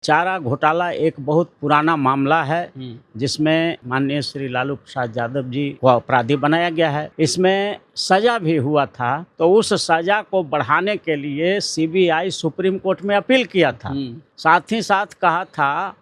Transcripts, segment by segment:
चारा घोटाला एक बहुत पुराना मामला है जिसमें माननीय श्री लालू प्रसाद यादव जी को अपराधी बनाया गया है। इसमें सजा भी हुआ था, तो उस सजा को बढ़ाने के लिए सीबीआई सुप्रीम कोर्ट में अपील किया था। साथ ही साथ कहा था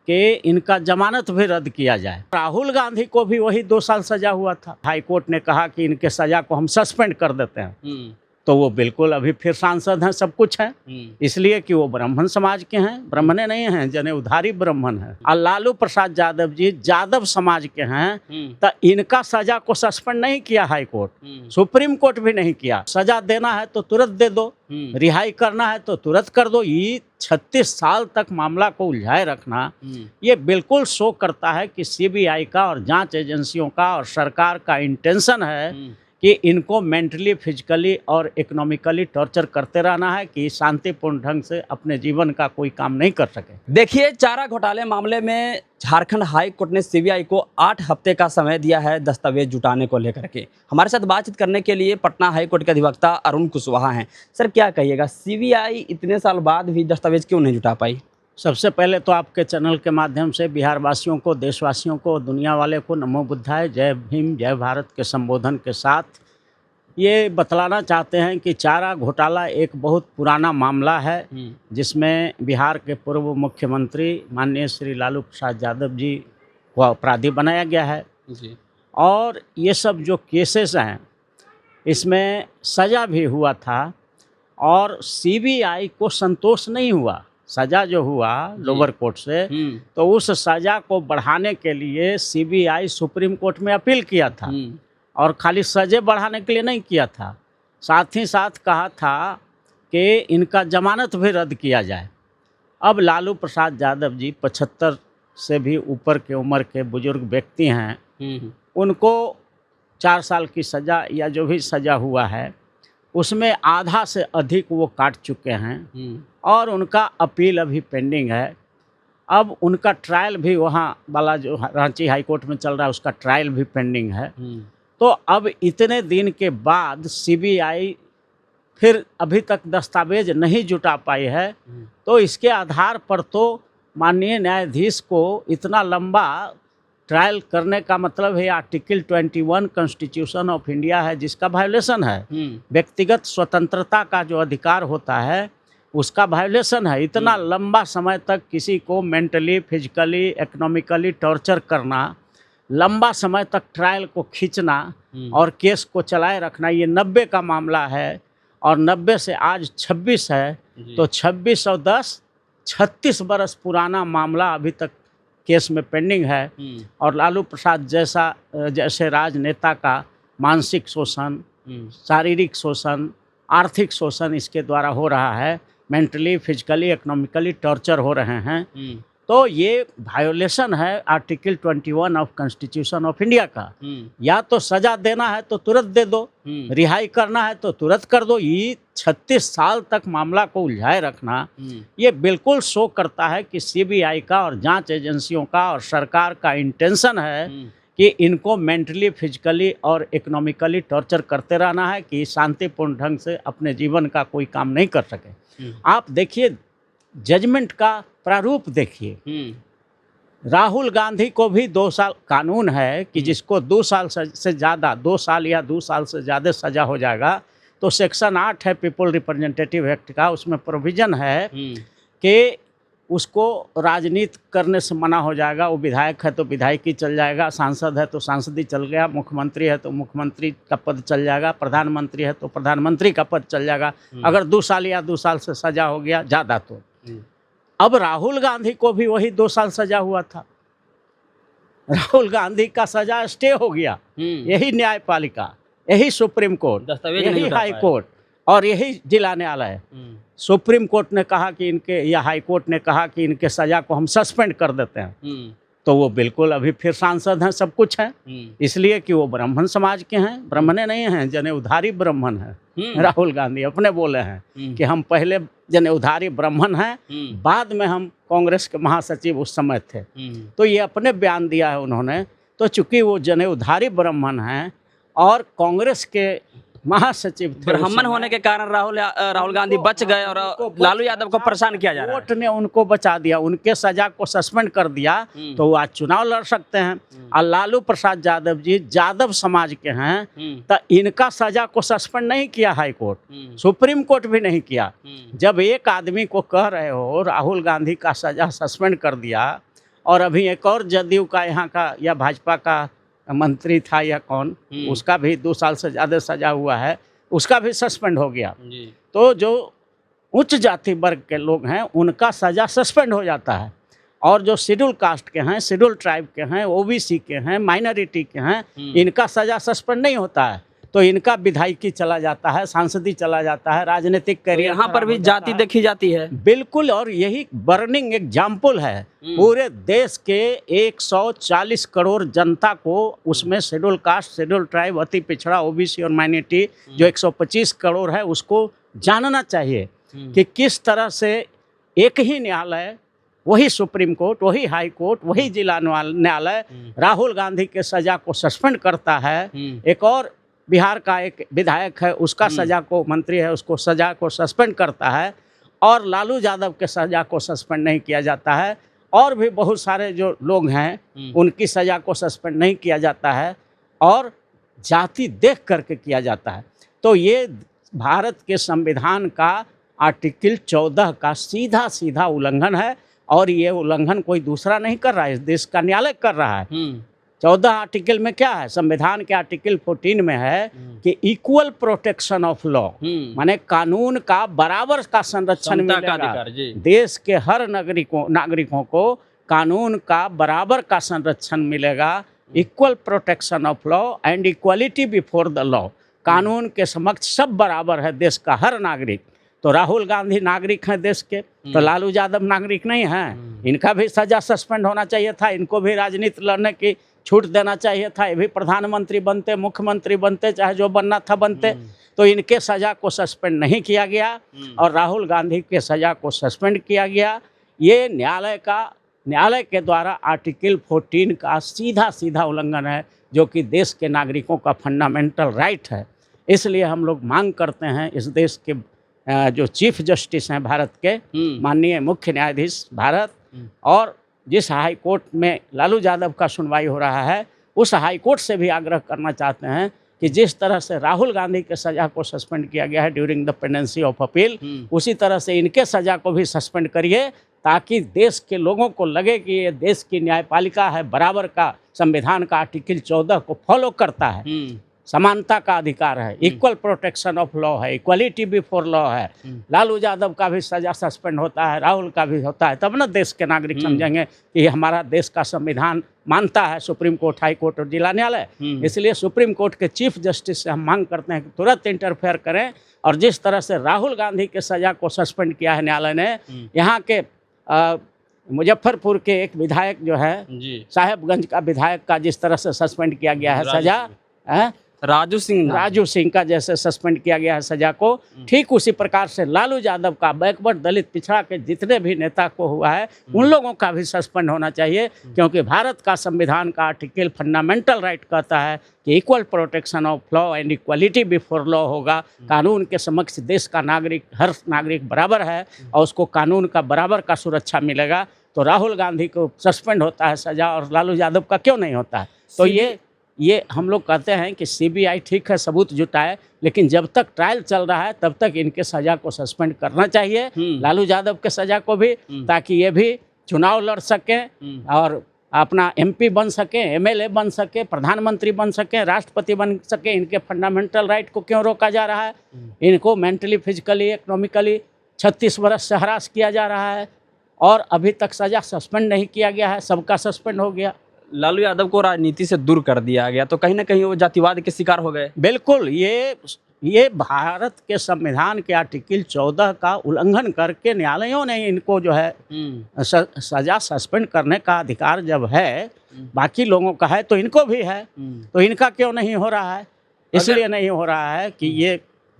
कि इनका जमानत भी रद्द किया जाए। राहुल गांधी को भी वही 2 साल सजा हुआ था। हाई कोर्ट ने कहा कि इनके सजा को हम सस्पेंड कर देते हैं, तो वो बिल्कुल अभी फिर सांसद हैं, सब कुछ है, इसलिए कि वो ब्राह्मण समाज के हैं, ब्राह्मणे नहीं हैं, जनेऊधारी ब्राह्मण हैं। और लालू प्रसाद यादव जी यादव समाज के हैं, तो इनका सजा को सस्पेंड नहीं किया हाई कोर्ट, सुप्रीम कोर्ट भी नहीं किया। सजा देना है तो तुरंत दे दो, रिहाई करना है तो तुरंत कर दो। ये 36 साल तक मामला को उलझाए रखना, ये बिल्कुल शो करता है कि सीबीआई का और जांच एजेंसियों का और सरकार का इंटेंशन है कि इनको मेंटली, फिजिकली और इकोनॉमिकली टॉर्चर करते रहना है कि शांतिपूर्ण ढंग से अपने जीवन का कोई काम नहीं कर सके। देखिए, चारा घोटाले मामले में झारखंड हाई कोर्ट ने सीबीआई को 8 हफ्ते का समय दिया है दस्तावेज जुटाने को लेकर के। हमारे साथ बातचीत करने के लिए पटना हाई कोर्ट के अधिवक्ता अरुण कुशवाहा हैं। सर, क्या कहिएगा, सीबीआई इतने साल बाद भी दस्तावेज क्यों नहीं जुटा पाई? सबसे पहले तो आपके चैनल के माध्यम से बिहार वासियों को, देशवासियों को, दुनिया वाले को नमो बुद्धाय, जय भीम, जय भारत के संबोधन के साथ ये बतलाना चाहते हैं कि चारा घोटाला एक बहुत पुराना मामला है जिसमें बिहार के पूर्व मुख्यमंत्री माननीय श्री लालू प्रसाद यादव जी को अपराधी बनाया गया है जी। और ये सब जो केसेस हैं इसमें सज़ा भी हुआ था और सीबीआई को संतोष नहीं हुआ। सज़ा जो हुआ लोअर कोर्ट से, तो उस सज़ा को बढ़ाने के लिए सीबीआई सुप्रीम कोर्ट में अपील किया था, और खाली सज़ा बढ़ाने के लिए नहीं किया था, साथ ही साथ कहा था कि इनका जमानत भी रद्द किया जाए। अब लालू प्रसाद यादव जी 75 से भी ऊपर के उम्र के बुजुर्ग व्यक्ति हैं, उनको 4 साल की सज़ा या जो भी सज़ा हुआ है उसमें आधा से अधिक वो काट चुके हैं और उनका अपील अभी पेंडिंग है। अब उनका ट्रायल भी वहाँ वाला जो रांची हाई कोर्ट में चल रहा है उसका ट्रायल भी पेंडिंग है। तो अब इतने दिन के बाद सीबीआई फिर अभी तक दस्तावेज नहीं जुटा पाई है, तो इसके आधार पर तो माननीय न्यायाधीश को इतना लंबा ट्रायल करने का मतलब है आर्टिकल 21 कॉन्स्टिट्यूशन ऑफ इंडिया है जिसका वायोलेशन है। व्यक्तिगत स्वतंत्रता का जो अधिकार होता है उसका वायोलेशन है। इतना लंबा समय तक किसी को मेंटली, फिजिकली, इकोनॉमिकली टॉर्चर करना, लंबा समय तक ट्रायल को खींचना और केस को चलाए रखना, ये 90 का मामला है और 90 से आज 26 है, तो 26 और 10 36 बरस पुराना मामला अभी तक केस में पेंडिंग है। और लालू प्रसाद जैसे राजनेता का मानसिक शोषण, शारीरिक शोषण, आर्थिक शोषण इसके द्वारा हो रहा है, मेंटली, फिजिकली, इकोनॉमिकली टॉर्चर हो रहे हैं, तो ये वायोलेशन है article 21 of constitution of India का। या तो सजा देना है तो तुरंत दे दो, रिहाई करना है तो तुरंत कर दो। ये 36 साल तक मामला को उलझाए रखना, ये बिल्कुल शो करता है कि सीबीआई का और जांच एजेंसियों का और सरकार का इंटेंशन है कि इनको मेंटली, फिजिकली और इकोनॉमिकली टॉर्चर करते रहना है कि शांतिपूर्ण ढंग से अपने जीवन का कोई काम नहीं कर सके। आप देखिए, जजमेंट का प्रारूप देखिए। राहुल गांधी को भी 2 साल कानून है कि जिसको 2 साल से ज़्यादा, 2 साल या 2 साल से ज़्यादा सज़ा हो जाएगा, तो सेक्शन 8 है पीपल रिप्रेजेंटेटिव एक्ट का, उसमें प्रोविज़न है कि उसको राजनीति करने से मना हो जाएगा। वो विधायक है तो विधायकी चल जाएगा, सांसद है तो सांसदी चल गया, मुख्यमंत्री है तो मुख्यमंत्री का पद चल जाएगा, प्रधानमंत्री है तो प्रधानमंत्री का पद चल जाएगा, अगर 2 साल या 2 साल से सज़ा हो गया ज़्यादा तो। अब राहुल गांधी को भी वही 2 साल सजा हुआ था। राहुल गांधी का सजा स्टे हो गया। यही न्यायपालिका, यही सुप्रीम कोर्ट, यही हाई कोर्ट और यही जिला न्यायालय, सुप्रीम कोर्ट ने कहा कि इनके, या हाई कोर्ट ने कहा कि इनके सजा को हम सस्पेंड कर देते हैं, तो वो बिल्कुल अभी फिर सांसद हैं, सब कुछ है, इसलिए कि वो ब्राह्मण समाज के हैं, ब्राह्मणे नहीं हैं, जनेऊधारी ब्राह्मण हैं। राहुल गांधी अपने बोले हैं कि हम पहले जनेऊधारी ब्राह्मण हैं, बाद में हम कांग्रेस के महासचिव उस समय थे, तो ये अपने बयान दिया है उन्होंने। तो चूंकि वो जनेऊधारी ब्राह्मण हैं और कांग्रेस के महासचिव थे। उस ब्राह्मण समय। होने के कारण राहुल गांधी बच गए और लालू यादव को परेशान किया जा रहा है। कोर्ट ने उनको बचा दिया, उनके सजा को सस्पेंड कर दिया, तो वो आज चुनाव लड़ सकते हैं। और लालू प्रसाद यादव जी यादव समाज के हैं, तो इनका सजा को सस्पेंड नहीं किया हाई कोर्ट, सुप्रीम कोर्ट भी नहीं किया। जब एक आदमी को कह रहे हो राहुल गांधी का सजा सस्पेंड कर दिया, और अभी एक और जदयू का यहाँ का या भाजपा का मंत्री था या कौन, उसका भी 2 साल से ज़्यादा सजा हुआ है, उसका भी सस्पेंड हो गया। तो जो उच्च जाति वर्ग के लोग हैं उनका सजा सस्पेंड हो जाता है, और जो शेड्यूल कास्ट के हैं, शेड्यूल ट्राइब के हैं, ओबीसी के हैं, माइनॉरिटी के हैं, इनका सजा सस्पेंड नहीं होता है। तो इनका विधायकी चला जाता है, सांसदी चला जाता है, राजनीतिक करियर यहाँ पर भी जाति देखी जाती है। बिल्कुल, और यही बर्निंग एग्जाम्पल है। पूरे देश के 140 करोड़ जनता को, उसमें शेड्यूल कास्ट, शेड्यूल ट्राइब, अति पिछड़ा, ओबीसी और माइनॉरिटी जो 125 करोड़ है, उसको जानना चाहिए कि किस तरह से एक ही न्यायालय, वही सुप्रीम कोर्ट, वही हाई कोर्ट, वही जिला न्यायालय राहुल गांधी के सजा को सस्पेंड करता है। एक और बिहार का एक विधायक है, उसका सजा को, मंत्री है, उसको सजा को सस्पेंड करता है, और लालू यादव के सजा को सस्पेंड नहीं किया जाता है। और भी बहुत सारे जो लोग हैं उनकी सजा को सस्पेंड नहीं किया जाता है, और जाति देख करके किया जाता है। तो ये भारत के संविधान का आर्टिकल 14 का सीधा सीधा उल्लंघन है, और ये उल्लंघन कोई दूसरा नहीं कर रहा है, इस देश का न्यायालय कर रहा है। 14 आर्टिकल में क्या है? संविधान के आर्टिकल 14 में है कि इक्वल प्रोटेक्शन ऑफ लॉ, माने कानून का बराबर का संरक्षण मिलेगा। देश के हर नागरिकों को कानून का बराबर का संरक्षण मिलेगा। Equal protection of law and equality before the law, कानून के समक्ष सब बराबर है देश का हर नागरिक। तो राहुल गांधी नागरिक हैं देश के, तो लालू यादव नागरिक नहीं हैं, इनका भी सजा सस्पेंड होना चाहिए था, इनको भी राजनीति लड़ने की छूट देना चाहिए था, ये भी प्रधानमंत्री बनते, मुख्यमंत्री बनते, चाहे जो बनना था बनते। तो इनके सजा को सस्पेंड नहीं किया गया, और राहुल गांधी के सजा को सस्पेंड किया गया। ये न्यायालय के द्वारा आर्टिकल 14 का सीधा सीधा उल्लंघन है, जो कि देश के नागरिकों का फंडामेंटल राइट है। इसलिए हम लोग मांग करते हैं इस देश के जो चीफ जस्टिस हैं भारत के, माननीय मुख्य न्यायाधीश भारत, और जिस हाई कोर्ट में लालू यादव का सुनवाई हो रहा है, उस हाई कोर्ट से भी आग्रह करना चाहते हैं कि जिस तरह से राहुल गांधी के सजा को सस्पेंड किया गया है during the pendency of appeal, उसी तरह से इनके सजा को भी सस्पेंड करिए, ताकि देश के लोगों को लगे कि ये देश की न्यायपालिका है, बराबर का संविधान का आर्टिकल 14 को फॉलो करता है, समानता का अधिकार है, इक्वल प्रोटेक्शन ऑफ लॉ है, इक्वलिटी बिफोर लॉ है। लालू यादव का भी सजा सस्पेंड होता है, राहुल का भी होता है, तब ना देश के नागरिक समझेंगे कि हमारा देश का संविधान मानता है सुप्रीम कोर्ट, हाई कोर्ट और जिला न्यायालय। इसलिए सुप्रीम कोर्ट के चीफ जस्टिस से हम मांग करते हैं कि तुरंत इंटरफेयर करें, और जिस तरह से राहुल गांधी के सजा को सस्पेंड किया है न्यायालय ने, यहाँ के मुजफ्फरपुर के एक विधायक जो है, साहेबगंज का विधायक का जिस तरह से सस्पेंड किया गया है सजा, राजू सिंह का जैसे सस्पेंड किया गया है सजा को, ठीक उसी प्रकार से लालू यादव का, बैकवर्ड दलित पिछड़ा के जितने भी नेता को हुआ है, उन लोगों का भी सस्पेंड होना चाहिए, क्योंकि भारत का संविधान का आर्टिकल फंडामेंटल राइट कहता है कि equal protection of law and equality before law होगा। कानून के समक्ष देश का नागरिक, हर नागरिक बराबर है, और उसको कानून का बराबर का सुरक्षा मिलेगा। तो राहुल गांधी को सस्पेंड होता है सजा, और लालू यादव का क्यों नहीं होता है? तो ये हम लोग कहते हैं कि सीबीआई ठीक है, सबूत जुटाए, लेकिन जब तक ट्रायल चल रहा है तब तक इनके सजा को सस्पेंड करना चाहिए, लालू यादव के सजा को भी, ताकि ये भी चुनाव लड़ सकें और अपना एमपी बन सकें, एमएलए बन सके, प्रधानमंत्री बन सकें, राष्ट्रपति बन सके। इनके फंडामेंटल राइट को क्यों रोका जा रहा है? इनको मेंटली, फिजिकली, इकोनॉमिकली 36 वर्ष से हरास किया जा रहा है, और अभी तक सजा सस्पेंड नहीं किया गया है, सबका सस्पेंड हो गया। लालू यादव को राजनीति से दूर कर दिया गया, तो कहीं ना कहीं वो जातिवाद के शिकार हो गए। बिल्कुल, ये भारत के संविधान के आर्टिकल 14 का उल्लंघन करके न्यायालयों ने इनको जो है सजा सस्पेंड करने का अधिकार जब है, बाकी लोगों का है तो इनको भी है, तो इनका क्यों नहीं हो रहा है? इसलिए नहीं हो रहा है कि ये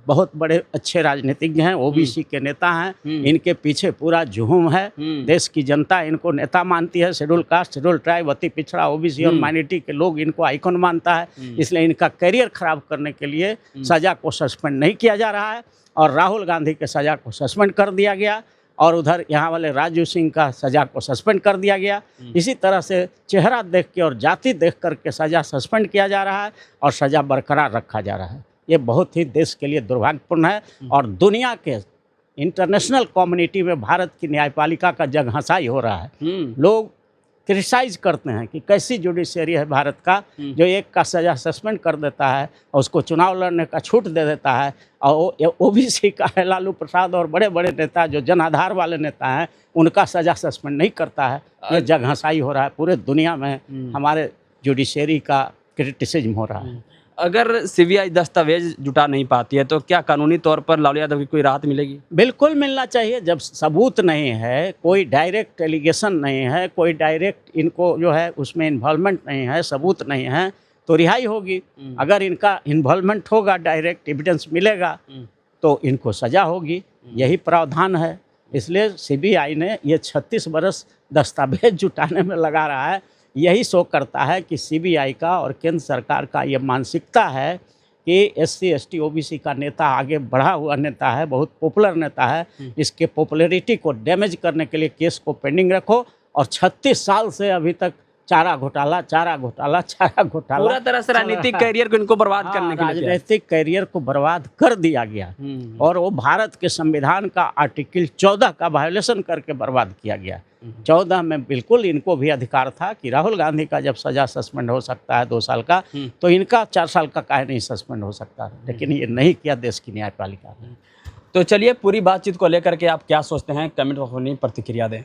बहुत बड़े अच्छे राजनीतिज्ञ हैं, ओबीसी के नेता हैं, इनके पीछे पूरा जुहूम है। देश की जनता इनको नेता मानती है। शेड्यूल कास्ट, शेड्यूल ट्राइब, अति पिछड़ा, ओबीसी और माइनॉरिटी के लोग इनको आइकन मानता है। इसलिए इनका करियर खराब करने के लिए सज़ा को सस्पेंड नहीं किया जा रहा है और राहुल गांधी के सज़ा को सस्पेंड कर दिया गया और उधर यहाँ वाले राजू सिंह का सज़ा को सस्पेंड कर दिया गया। इसी तरह से चेहरा देख के और जाति देख करके सज़ा सस्पेंड किया जा रहा है और सज़ा बरकरार रखा जा रहा है। ये बहुत ही देश के लिए दुर्भाग्यपूर्ण है और दुनिया के इंटरनेशनल कम्युनिटी में भारत की न्यायपालिका का जग हंसाई हो रहा है। लोग क्रिटिसाइज करते हैं कि कैसी जुडिशरी है भारत का, जो एक का सज़ा सस्पेंड कर देता है और उसको चुनाव लड़ने का छूट दे देता है। और ओबीसी का है लालू प्रसाद और बड़े बड़े नेता जो जनाधार वाले नेता हैं उनका सज़ा सस्पेंड नहीं करता है। ये जग हंसाई हो रहा है। पूरे दुनिया में हमारे जुडिशरी का क्रिटिसिज्म हो रहा है। अगर सीबीआई दस्तावेज जुटा नहीं पाती है तो क्या कानूनी तौर पर लालू यादव की कोई राहत मिलेगी? बिल्कुल मिलना चाहिए। जब सबूत नहीं है, कोई डायरेक्ट एलिगेशन नहीं है, कोई डायरेक्ट इनको जो है उसमें इन्वॉल्वमेंट नहीं है, सबूत नहीं है, तो रिहाई होगी। अगर इनका इन्वॉल्वमेंट होगा, डायरेक्ट एविडेंस मिलेगा तो इनको सज़ा होगी। यही प्रावधान है। इसलिए सीबीआई ने ये 36 बरस दस्तावेज जुटाने में लगा रहा है। यही शो करता है कि सीबीआई का और केंद्र सरकार का ये मानसिकता है कि एससी एसटी ओबीसी का नेता आगे बढ़ा हुआ नेता है, बहुत पॉपुलर नेता है, इसके पॉपुलैरिटी को डैमेज करने के लिए केस को पेंडिंग रखो। और 36 साल से अभी तक चारा घोटाला पूरा तरह से राजनीतिक करियर को इनको बर्बाद करने के लिए, राजनीतिक करियर को बर्बाद कर दिया गया। और वो भारत के संविधान का आर्टिकल 14 का वायोलेशन करके बर्बाद किया गया। 14 में बिल्कुल इनको भी अधिकार था कि राहुल गांधी का जब सज़ा सस्पेंड हो सकता है 2 साल का, तो इनका 4 साल का काहे नहीं सस्पेंड हो सकता। लेकिन ये नहीं किया देश की न्यायपालिका ने। तो चलिए पूरी बातचीत को लेकर के आप क्या सोचते हैं, कमेंट में अपनी प्रतिक्रिया दें।